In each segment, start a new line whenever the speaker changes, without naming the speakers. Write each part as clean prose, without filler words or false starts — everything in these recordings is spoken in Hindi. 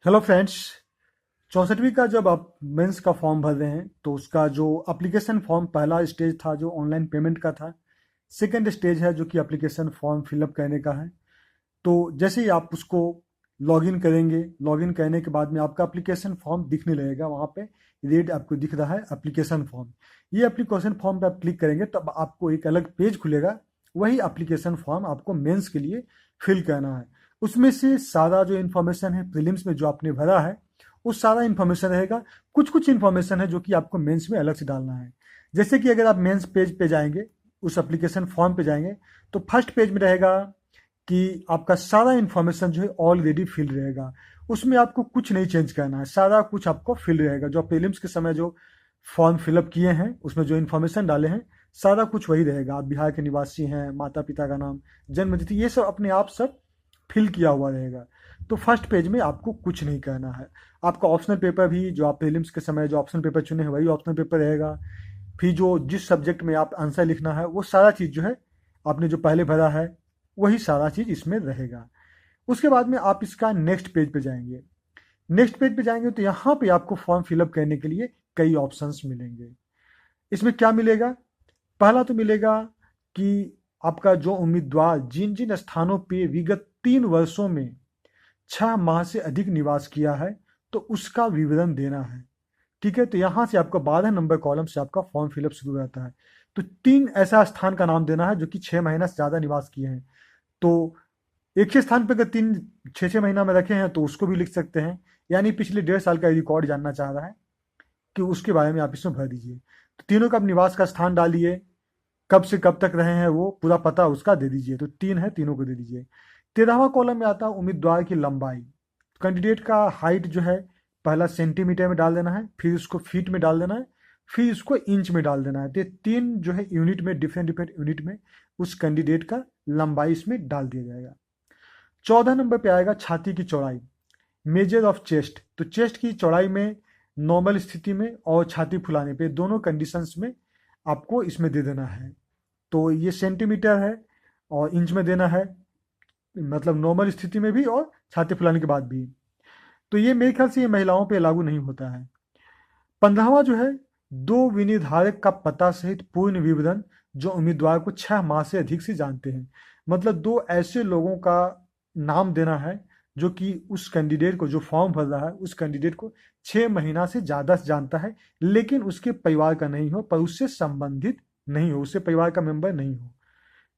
Hello friends. 64वीं का जब आप मेंस का फॉर्म भर रहे हैं तो उसका जो एप्लीकेशन फॉर्म पहला स्टेज था जो ऑनलाइन पेमेंट का था। सेकंड स्टेज है जो कि एप्लीकेशन फॉर्म फिलअप करने का है। तो जैसे ही आप उसको लॉगिन करेंगे, लॉगिन करने के बाद में आपका एप्लीकेशन फॉर्म दिखने लगेगा। वहाँ पे रेड आपको दिख रहा है एप्लीकेशन फॉर्म। ये एप्लीकेशन फॉर्म पे आप क्लिक करेंगे तब आपको एक अलग पेज खुलेगा। वही एप्लीकेशन फॉर्म आपको मेंस के लिए फिल करना है। उसमें से सारा जो इन्फॉर्मेशन है प्रीलिम्स में जो आपने भरा है वो सारा इन्फॉर्मेशन रहेगा। कुछ कुछ इन्फॉर्मेशन है जो कि आपको मेंस में अलग से डालना है। जैसे कि अगर आप मेंस पेज पे जाएंगे, उस एप्लीकेशन फॉर्म पे जाएंगे, तो फर्स्ट पेज में रहेगा कि आपका सारा इन्फॉर्मेशन जो है ऑलरेडी फिल रहेगा। उसमें आपको कुछ नहीं चेंज करना है, सारा कुछ आपको फिल रहेगा। जो प्रीलिम्स के समय जो फॉर्म फिलअप किए हैं उसमें जो इन्फॉर्मेशन डाले हैं सारा कुछ वही रहेगा। आप बिहार के निवासी हैं, माता पिता का नाम, जन्म तिथि, ये सब अपने आप सब फिल किया हुआ रहेगा। तो फर्स्ट पेज में आपको कुछ नहीं करना है। आपका ऑप्शनल पेपर भी जो आप प्रीलिम्स के समय जो ऑप्शनल पेपर चुने हैं वही ऑप्शनल पेपर रहेगा। फिर जो जिस सब्जेक्ट में आप आंसर लिखना है वो सारा चीज़ जो है आपने जो पहले भरा है वही सारा चीज़ इसमें रहेगा। उसके बाद में आप इसका नेक्स्ट पेज पे जाएंगे। नेक्स्ट पेज पे जाएंगे तो यहाँ पे आपको फॉर्म फिलअप करने के लिए कई ऑप्शंस मिलेंगे। इसमें क्या मिलेगा? पहला तो मिलेगा कि आपका जो उम्मीदवार जिन जिन स्थानों पे विगत 3 वर्षों में 6 माह से अधिक निवास किया है तो उसका विवरण देना है। ठीक है, तो यहाँ से आपका 12 नंबर कॉलम से आपका फॉर्म फिलअप शुरू रहता है। तो 3 ऐसा स्थान का नाम देना है जो कि 6 महीना से ज़्यादा निवास किए हैं। तो एक ही स्थान पे अगर 3 6 6 महीना में रखे हैं तो उसको भी लिख सकते हैं। यानी पिछले 1.5 साल का रिकॉर्ड जानना चाह रहा है कि उसके बारे में आप इसमें भर दीजिए। तो तीनों का आप निवास का स्थान डालिए, कब से कब तक रहे हैं वो पूरा पता उसका दे दीजिए। तो 3 है, तीनों को दे दीजिए। 13वां कॉलम में आता है उम्मीदवार की लंबाई। कैंडिडेट का हाइट जो है पहला सेंटीमीटर में डाल देना है, फिर उसको फीट में डाल देना है, फिर उसको इंच में डाल देना है। तो 3 जो है यूनिट में, डिफरेंट डिफरेंट यूनिट में उस कैंडिडेट का लंबाई इसमें डाल दिया जाएगा। 14 नंबर पे आएगा छाती की चौड़ाई, मेजर ऑफ चेस्ट। तो चेस्ट की चौड़ाई में नॉर्मल स्थिति में और छाती फुलाने पे दोनों कंडीशंस में आपको इसमें दे देना है। तो ये सेंटीमीटर है और इंच में देना है, मतलब नॉर्मल स्थिति में भी और छाती फुलाने के बाद भी। तो ये मेरे ख्याल से ये महिलाओं पे लागू नहीं होता है। 15वां जो है, दो विनिर्धारक का पता सहित पूर्ण विवरण जो उम्मीदवार को 6 माह से अधिक से जानते हैं। मतलब दो ऐसे लोगों का नाम देना है जो कि उस कैंडिडेट को, जो फॉर्म भर रहा है उस कैंडिडेट को 6 महीना से ज़्यादा से जानता है, लेकिन उसके परिवार का नहीं हो, पर उससे संबंधित नहीं हो, उससे परिवार का मेंबर नहीं हो।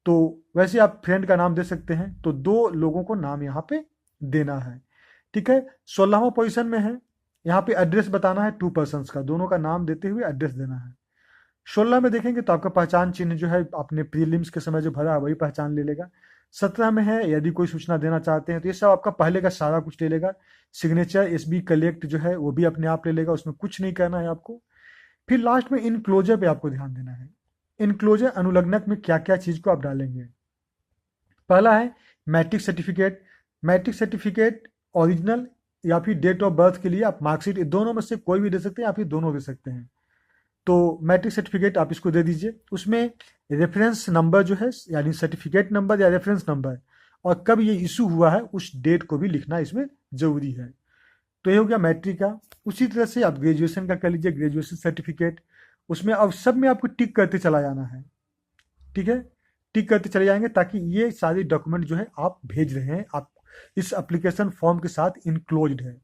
तो वैसे आप फ्रेंड का नाम दे सकते हैं। तो दो लोगों को नाम यहाँ पे देना है। ठीक है, 16वां पोजीशन में है, यहाँ पे एड्रेस बताना है 2 पर्सन्स का, दोनों का नाम देते हुए एड्रेस देना है। 16 में देखेंगे तो आपका पहचान चिन्ह जो है आपने प्रीलिम्स के समय जो भरा है वही पहचान ले लेगा। 17 में है यदि कोई सूचना देना चाहते हैं तो ये सब आपका पहले का सारा कुछ ले लेगा। सिग्नेचर एसबी कलेक्ट जो है वो भी अपने आप ले लेगा, उसमें कुछ नहीं करना है आपको। फिर लास्ट में इनक्लोजर पे आपको ध्यान देना है। इनक्लोजर अनुलग्नक में क्या क्या चीज को आप डालेंगे। पहला है matric certificate. Matric certificate original या फिर डेट ऑफ बर्थ के लिए आप मार्कशीट, दोनों में से कोई भी दे सकते हैं या फिर दोनों दे सकते हैं। तो मैट्रिक सर्टिफिकेट आप इसको दे दीजिए। उसमें रेफरेंस नंबर जो है यानी सर्टिफिकेट नंबर या रेफरेंस नंबर और कब ये इशू हुआ है उस डेट को भी लिखना इसमें जरूरी है। तो ये हो गया मैट्रिक का। उसी तरह से आप ग्रेजुएशन का कर लीजिए, ग्रेजुएशन सर्टिफिकेट। उसमें अब सब में आपको टिक करते चला जाना है। ठीक है, टिक करते चले जाएंगे ताकि ये सारे डॉक्यूमेंट जो है आप भेज रहे हैं, आप इस एप्लीकेशन फॉर्म के साथ इंक्लोज्ड है।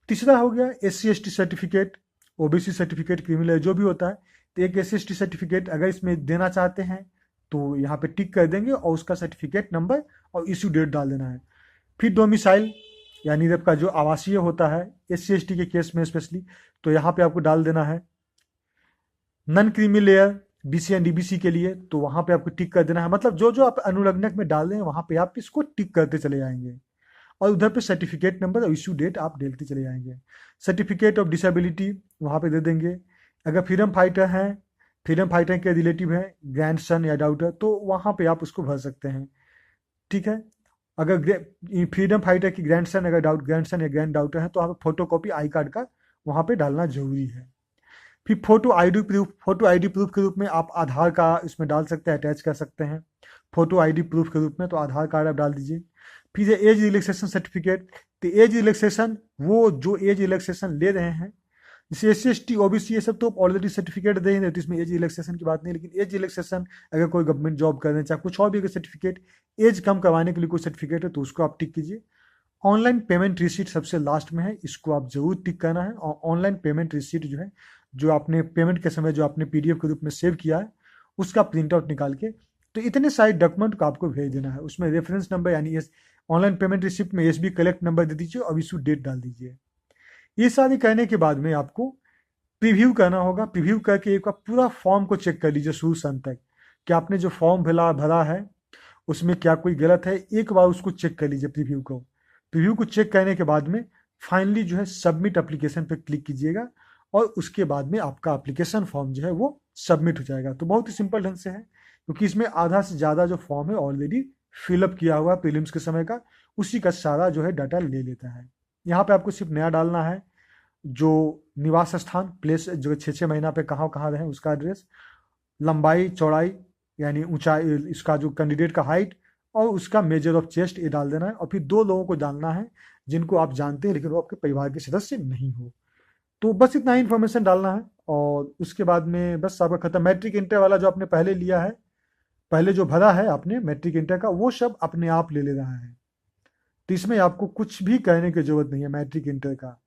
तीसरा हो गया SC ST certificate, OBC certificate, criminal जो भी होता है। तो एक SC ST सर्टिफिकेट अगर इसमें देना चाहते हैं तो यहाँ पे टिक कर देंगे और उसका सर्टिफिकेट नंबर और इशू डेट डाल देना है। फिर डोमिसाइल यानी आपका जो आवासीय होता है SC ST के केस में स्पेशली, तो यहाँ पे आपको डाल देना है। Non creamy layer BC and DBC के लिए तो वहाँ पे आपको टिक कर देना है। मतलब जो जो आप अनुलग्नक में डाल रहे हैं वहाँ पे आप इसको टिक करते चले जाएंगे और उधर पे सर्टिफिकेट नंबर और इशू डेट आप देखते चले जाएंगे। सर्टिफिकेट ऑफ डिसेबिलिटी वहाँ पे दे देंगे। अगर फ्रीडम फाइटर हैं, फ्रीडम फाइटर के रिलेटिव हैं, ग्रैंड सन या डाउटर, तो वहाँ पे आप उसको भर सकते हैं। ठीक है, अगर फ्रीडम फाइटर की ग्रैंड सन, अगर ग्रैंड सन या ग्रैंड डाउटर है तो आप फोटो कॉपी आई कार्ड का वहाँ पे डालना जरूरी है। फिर फोटो आईडी प्रूफ के रूप में आप आधार का इसमें डाल सकते हैं, अटैच कर सकते हैं। फोटो आईडी प्रूफ के रूप में, तो आधार कार्ड आप डाल दीजिए। फिर ये एज रिलैक्सेशन सर्टिफिकेट, तो एज रिलैक्सेशन वो जो एज रिलैक्सेशन ले रहे हैं, जैसे SC ST OBC ये सब तो ऑलरेडी सर्टिफिकेट दे ही रहे, तो इसमें एज रिलैक्सेशन की बात नहीं, लेकिन एज रिलैक्सेशन अगर कोई गवर्नमेंट जॉब कर रहे हैं, चाहे कुछ और भी अगर सर्टिफिकेट एज कम करवाने के लिए कोई सर्टिफिकेट है तो उसको आप टिक कीजिए। ऑनलाइन पेमेंट रिसीट सबसे लास्ट में है, इसको आप जरूर टिक करना है। और ऑनलाइन पेमेंट रिसीट जो है, जो आपने पेमेंट के समय जो आपने PDF के रूप में सेव किया है, उसका प्रिंट आउट निकाल के, तो इतने सारे डॉक्यूमेंट को आपको भेज देना है। उसमें रेफरेंस नंबर यानी ऑनलाइन पेमेंट रिसिप्ट में SB कलेक्ट नंबर दे दीजिए और इशू डेट डाल दीजिए। ये सारी करने के बाद में आपको प्रीव्यू करना होगा। प्रीव्यू करके एक बार पूरा फॉर्म को चेक कर लीजिए शुरू से अंत तक, कि आपने जो फॉर्म भरा है उसमें क्या कोई गलत है, एक बार उसको चेक कर लीजिए प्रीव्यू को। प्रीव्यू को चेक करने के बाद में फाइनली जो है सबमिट एप्लीकेशन पे क्लिक कीजिएगा, और उसके बाद में आपका एप्लीकेशन फॉर्म जो है वो सबमिट हो जाएगा। तो बहुत ही सिंपल ढंग से है, क्योंकि इसमें आधा से ज़्यादा जो फॉर्म है ऑलरेडी फिलअप किया हुआ प्रीलिम्स के समय का, उसी का सारा जो है डाटा ले लेता है। यहाँ पे आपको सिर्फ नया डालना है, जो निवास स्थान प्लेस जो 6 महीना पे कहाँ कहाँ रहे उसका एड्रेस, लंबाई चौड़ाई यानी ऊंचाई, इसका जो कैंडिडेट का हाइट, और उसका मेजर ऑफ चेस्ट ये डाल देना है। और फिर 2 लोगों को डालना है जिनको आप जानते हैं लेकिन वो आपके परिवार के सदस्य नहीं हो। तो बस इतना ही इन्फॉर्मेशन डालना है, और उसके बाद में बस आपका खत्म। मैट्रिक इंटर वाला जो आपने पहले लिया है, पहले जो भरा है आपने मैट्रिक इंटर का, वो सब अपने आप ले ले रहा है। तो इसमें आपको कुछ भी कहने की जरूरत नहीं है मैट्रिक इंटर का।